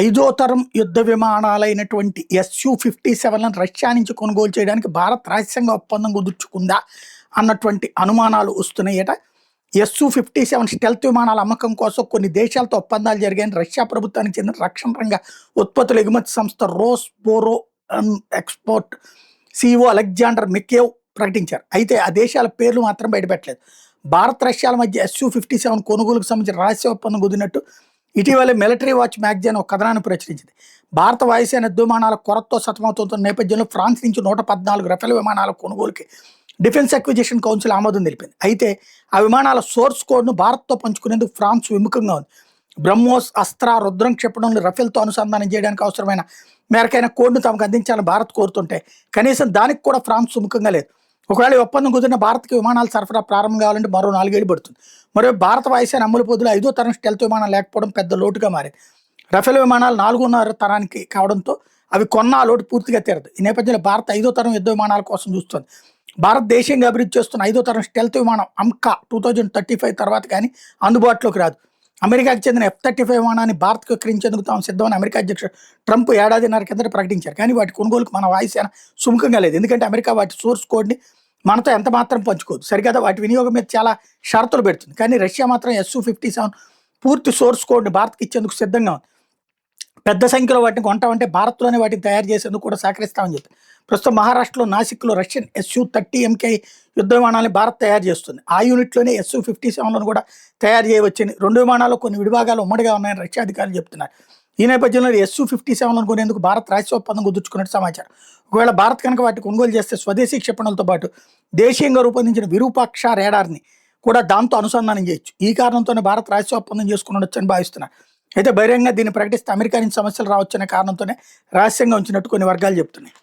ఐదో తరం యుద్ధ విమానాలైనటువంటి SU-57లను రష్యా నుంచి కొనుగోలు చేయడానికి భారత్ రహస్యంగా ఒప్పందం కుదుర్చుకుందా అన్నటువంటి అనుమానాలు వస్తున్నాయట. SU-57 స్టెల్త్ విమానాల అమ్మకం కోసం కొన్ని దేశాలతో ఒప్పందాలు జరిగాయని రష్యా ప్రభుత్వానికి చెందిన రక్షణ రంగ ఉత్పత్తుల ఎగుమతి సంస్థ రోస్బోరో ఎక్స్పోర్ట్ CEO అలెగ్జాండర్ మికేవ్ ప్రకటించారు. అయితే ఆ దేశాల పేర్లు మాత్రం బయటపెట్టలేదు. భారత్ రష్యాల మధ్య SU-57 కొనుగోలుకు సంబంధించిన రహస్య ఒప్పందం కుదిరినట్టు ఇటీవల మిలిటరీ వాచ్ మ్యాగజైన్ ఒక కథనాన్ని ప్రచురించింది. భారత వాయుసేన యుద్ధ విమానాల కొరతతో సతమతమవుతున్న నేపథ్యంలో ఫ్రాన్స్ నుంచి 114 రఫేల్ విమానాల కొనుగోలుకి డిఫెన్స్ అక్విజిషన్ కౌన్సిల్ ఆమోదం తెలిపింది. అయితే ఆ విమానాల సోర్స్ కోడ్ను భారత్తో పంచుకునేందుకు ఫ్రాన్స్ విముఖంగా ఉంది. బ్రహ్మోస్, అస్త్ర, రుద్రం క్షిపణులను రఫేల్తో అనుసంధానం చేయడానికి అవసరమైన మేరకైన కోడ్ను తమకు అందించాలని భారత్ కోరుతుంటే కనీసం దానికి కూడా ఫ్రాన్స్ సుముఖంగా లేదు. ఒకవేళ ఈ ఒప్పందం కుదిరిన భారత్కి విమానాల సరఫరా ప్రారంభం కావాలంటే మరో 4 ఏళ్లు పడుతుంది. మరో భారత వాయుసేన అమలు పొద్దులో 5వ తరం స్టెల్త్ విమానం లేకపోవడం పెద్ద లోటుగా మారింది. రఫేల్ విమానాలు 4వ తరానికి కావడంతో అవి కొన్న ఆ లోటు పూర్తిగా తీరదు. ఈ నేపథ్యంలో భారత్ 5వ తరం యుద్ధ విమానాల కోసం చూస్తోంది. భారతదేశంగా అభివృద్ధి చేస్తున్న 5వ తరం స్టెల్త్ విమానం అంకా 2035 తర్వాత కానీ అందుబాటులోకి రాదు. అమెరికాకు చెందిన F-35 విమానాన్ని భారత్కు విక్రయించేందుకు తాము సిద్ధమని అమెరికా అధ్యక్షుడు ట్రంప్ ఏడాదిన్నర కిందట ప్రకటించారు. కానీ వాటి కొనుగోలుకు మన వాయుసేన సుముఖంగా లేదు. ఎందుకంటే అమెరికా వాటి సోర్స్ కోడ్ని మనతో ఎంత మాత్రం పంచుకోదు. సరికదా వాటి వినియోగం మీద చాలా షరతులు పెడుతుంది. కానీ రష్యా మాత్రం SU-57 పూర్తి సోర్స్ కోడ్ని భారత్కి ఇచ్చేందుకు సిద్ధంగా ఉంది. పెద్ద సంఖ్యలో వాటిని కొంటామంటే భారత్లోనే వాటిని తయారు చేసేందుకు కూడా సహకరిస్తామని చెప్పి ప్రస్తుతం మహారాష్ట్రలో నాసిక్లో రష్యన్ SU-30 MK యుద్ధ విమానాన్ని భారత్ తయారు చేస్తుంది. ఆ యూనిట్లోనే SU-57లను కూడా తయారు చేయవచ్చని, 2 విమానాలు కొన్ని విడిభాగాలు ఉమ్మడిగా ఉన్నాయని రష్యా అధికారులు చెప్తున్నారు. ఈ నేపథ్యంలో SU-57లను కొనేందుకు భారత్ రహస్య ఒప్పందం కుదుర్చుకున్నట్టు సమాచారం. ఒకవేళ భారత్ కనుక వాటి కొనుగోలు చేస్తే స్వదేశీ క్షిపణులతో పాటు దేశీయంగా రూపొందించిన విరూపాక్ష రేడార్ని కూడా దాంతో అనుసంధానం చేయొచ్చు. ఈ కారణంతోనే భారత్ రహస్య ఒప్పందం చేసుకున్నొచ్చని భావిస్తున్నారు. అయితే బహిరంగంగా దీన్ని ప్రకటిస్తే అమెరికా నుంచి సమస్యలు రావచ్చనే కారణంతోనే రహస్యంగా ఉంచినట్టు కొన్ని వర్గాలు చెప్తున్నాయి.